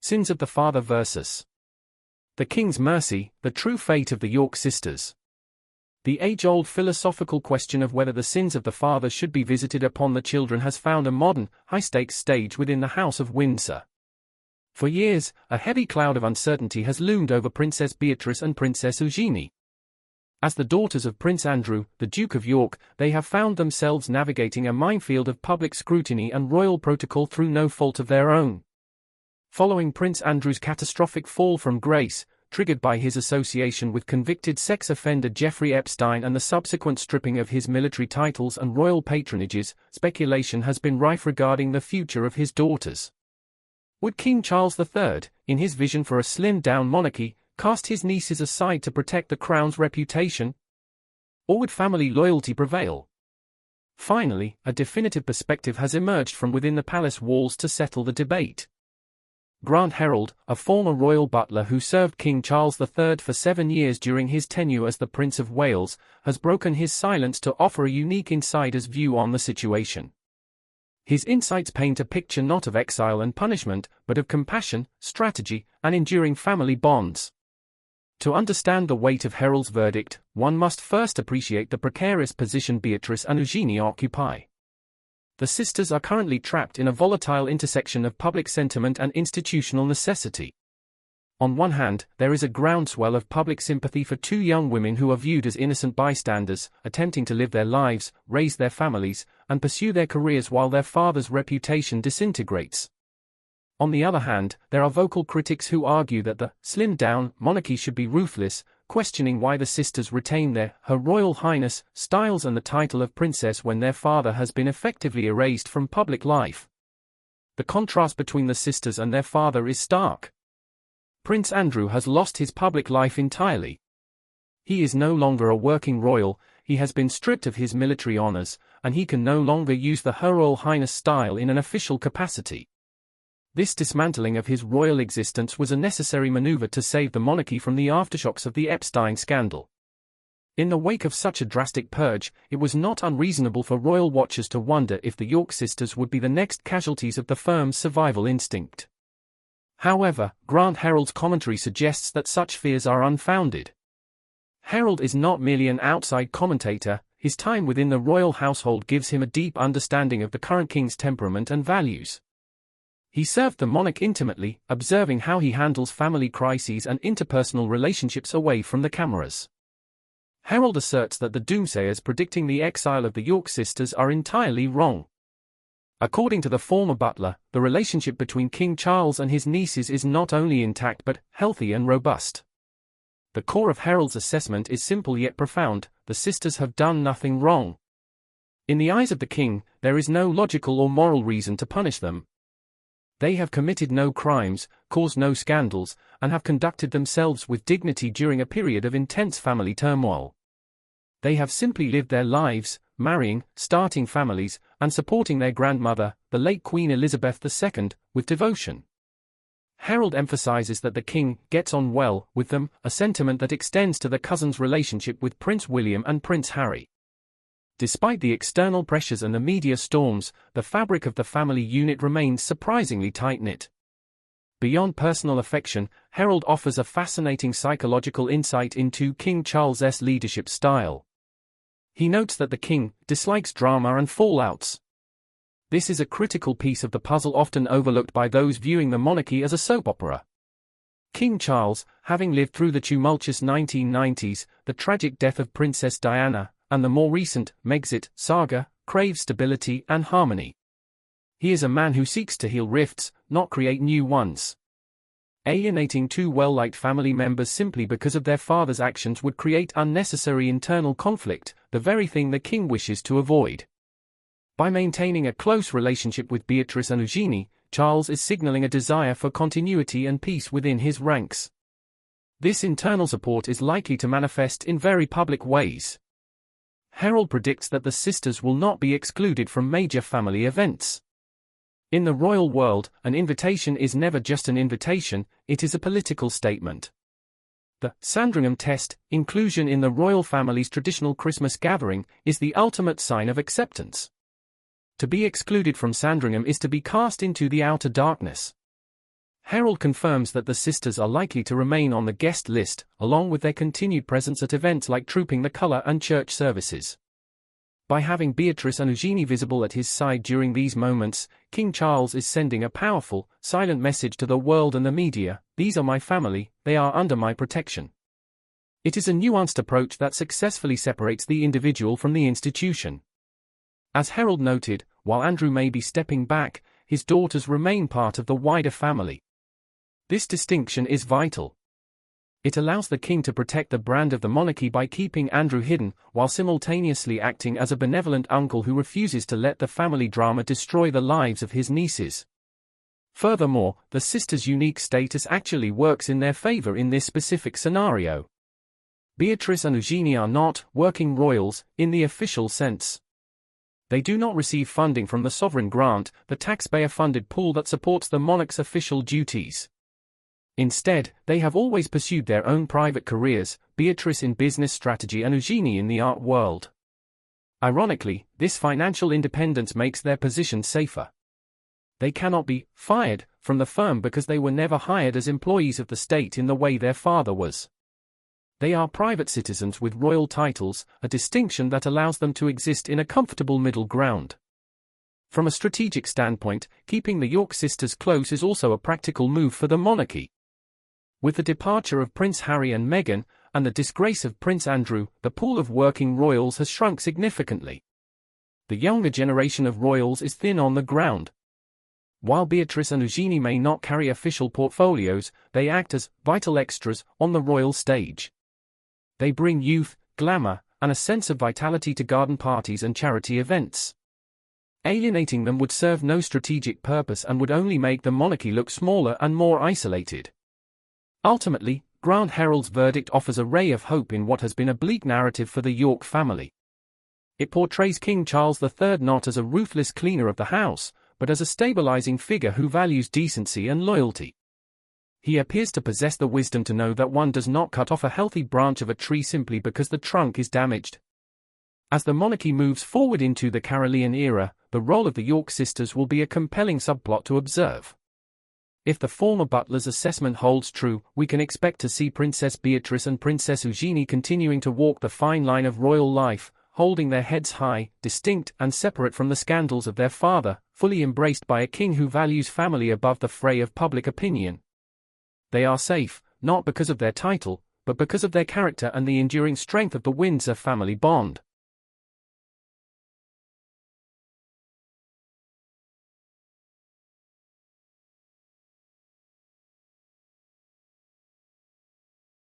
Sins of the Father vs. the King's Mercy, the true fate of the York sisters. The age-old philosophical question of whether the sins of the father should be visited upon the children has found a modern, high-stakes stage within the House of Windsor. For years, a heavy cloud of uncertainty has loomed over Princess Beatrice and Princess Eugenie. As the daughters of Prince Andrew, the Duke of York, they have found themselves navigating a minefield of public scrutiny and royal protocol through no fault of their own. Following Prince Andrew's catastrophic fall from grace, triggered by his association with convicted sex offender Jeffrey Epstein and the subsequent stripping of his military titles and royal patronages, speculation has been rife regarding the future of his daughters. Would King Charles III, in his vision for a slimmed-down monarchy, cast his nieces aside to protect the crown's reputation? Or would family loyalty prevail? Finally, a definitive perspective has emerged from within the palace walls to settle the debate. Grant Herald, a former royal butler who served King Charles III for 7 years during his tenure as the Prince of Wales, has broken his silence to offer a unique insider's view on the situation. His insights paint a picture not of exile and punishment, but of compassion, strategy, and enduring family bonds. To understand the weight of Herald's verdict, one must first appreciate the precarious position Beatrice and Eugenie occupy. The sisters are currently trapped in a volatile intersection of public sentiment and institutional necessity. On one hand, there is a groundswell of public sympathy for two young women who are viewed as innocent bystanders, attempting to live their lives, raise their families, and pursue their careers while their father's reputation disintegrates. On the other hand, there are vocal critics who argue that the slimmed-down monarchy should be ruthless, questioning why the sisters retain Her Royal Highness styles and the title of princess when their father has been effectively erased from public life. The contrast between the sisters and their father is stark. Prince Andrew has lost his public life entirely. He is no longer a working royal, he has been stripped of his military honors, and he can no longer use the Her Royal Highness style in an official capacity. This dismantling of his royal existence was a necessary maneuver to save the monarchy from the aftershocks of the Epstein scandal. In the wake of such a drastic purge, it was not unreasonable for royal watchers to wonder if the York sisters would be the next casualties of the firm's survival instinct. However, Grant Herald's commentary suggests that such fears are unfounded. Herald is not merely an outside commentator, his time within the royal household gives him a deep understanding of the current king's temperament and values. He served the monarch intimately, observing how he handles family crises and interpersonal relationships away from the cameras. Herald asserts that the doomsayers predicting the exile of the York sisters are entirely wrong. According to the former butler, the relationship between King Charles and his nieces is not only intact but healthy and robust. The core of Herald's assessment is simple yet profound: the sisters have done nothing wrong. In the eyes of the king, there is no logical or moral reason to punish them. They have committed no crimes, caused no scandals, and have conducted themselves with dignity during a period of intense family turmoil. They have simply lived their lives, marrying, starting families, and supporting their grandmother, the late Queen Elizabeth II, with devotion. Herald emphasizes that the king gets on well with them, a sentiment that extends to the cousins' relationship with Prince William and Prince Harry. Despite the external pressures and the media storms, the fabric of the family unit remains surprisingly tight-knit. Beyond personal affection, Herald offers a fascinating psychological insight into King Charles's leadership style. He notes that the king dislikes drama and fallouts. This is a critical piece of the puzzle often overlooked by those viewing the monarchy as a soap opera. King Charles, having lived through the tumultuous 1990s, the tragic death of Princess Diana, and the more recent Megxit saga, craves stability and harmony. He is a man who seeks to heal rifts, not create new ones. Alienating two well-liked family members simply because of their father's actions would create unnecessary internal conflict, the very thing the king wishes to avoid. By maintaining a close relationship with Beatrice and Eugenie, Charles is signaling a desire for continuity and peace within his ranks. This internal support is likely to manifest in very public ways. Herald predicts that the sisters will not be excluded from major family events. In the royal world, an invitation is never just an invitation, it is a political statement. The Sandringham test, inclusion in the royal family's traditional Christmas gathering, is the ultimate sign of acceptance. To be excluded from Sandringham is to be cast into the outer darkness. Harold confirms that the sisters are likely to remain on the guest list, along with their continued presence at events like Trooping the Colour and church services. By having Beatrice and Eugenie visible at his side during these moments, King Charles is sending a powerful, silent message to the world and the media: these are my family, they are under my protection. It is a nuanced approach that successfully separates the individual from the institution. As Harold noted, while Andrew may be stepping back, his daughters remain part of the wider family. This distinction is vital. It allows the king to protect the brand of the monarchy by keeping Andrew hidden, while simultaneously acting as a benevolent uncle who refuses to let the family drama destroy the lives of his nieces. Furthermore, the sisters' unique status actually works in their favor in this specific scenario. Beatrice and Eugenie are not working royals in the official sense. They do not receive funding from the sovereign grant, the taxpayer-funded pool that supports the monarch's official duties. Instead, they have always pursued their own private careers, Beatrice in business strategy and Eugenie in the art world. Ironically, this financial independence makes their position safer. They cannot be fired from the firm because they were never hired as employees of the state in the way their father was. They are private citizens with royal titles, a distinction that allows them to exist in a comfortable middle ground. From a strategic standpoint, keeping the York sisters close is also a practical move for the monarchy. With the departure of Prince Harry and Meghan, and the disgrace of Prince Andrew, the pool of working royals has shrunk significantly. The younger generation of royals is thin on the ground. While Beatrice and Eugenie may not carry official portfolios, they act as vital extras on the royal stage. They bring youth, glamour, and a sense of vitality to garden parties and charity events. Alienating them would serve no strategic purpose and would only make the monarchy look smaller and more isolated. Ultimately, Grant Harold's verdict offers a ray of hope in what has been a bleak narrative for the York family. It portrays King Charles III not as a ruthless cleaner of the house, but as a stabilizing figure who values decency and loyalty. He appears to possess the wisdom to know that one does not cut off a healthy branch of a tree simply because the trunk is damaged. As the monarchy moves forward into the Carolean era, the role of the York sisters will be a compelling subplot to observe. If the former butler's assessment holds true, we can expect to see Princess Beatrice and Princess Eugenie continuing to walk the fine line of royal life, holding their heads high, distinct and separate from the scandals of their father, fully embraced by a king who values family above the fray of public opinion. They are safe, not because of their title, but because of their character and the enduring strength of the Windsor family bond.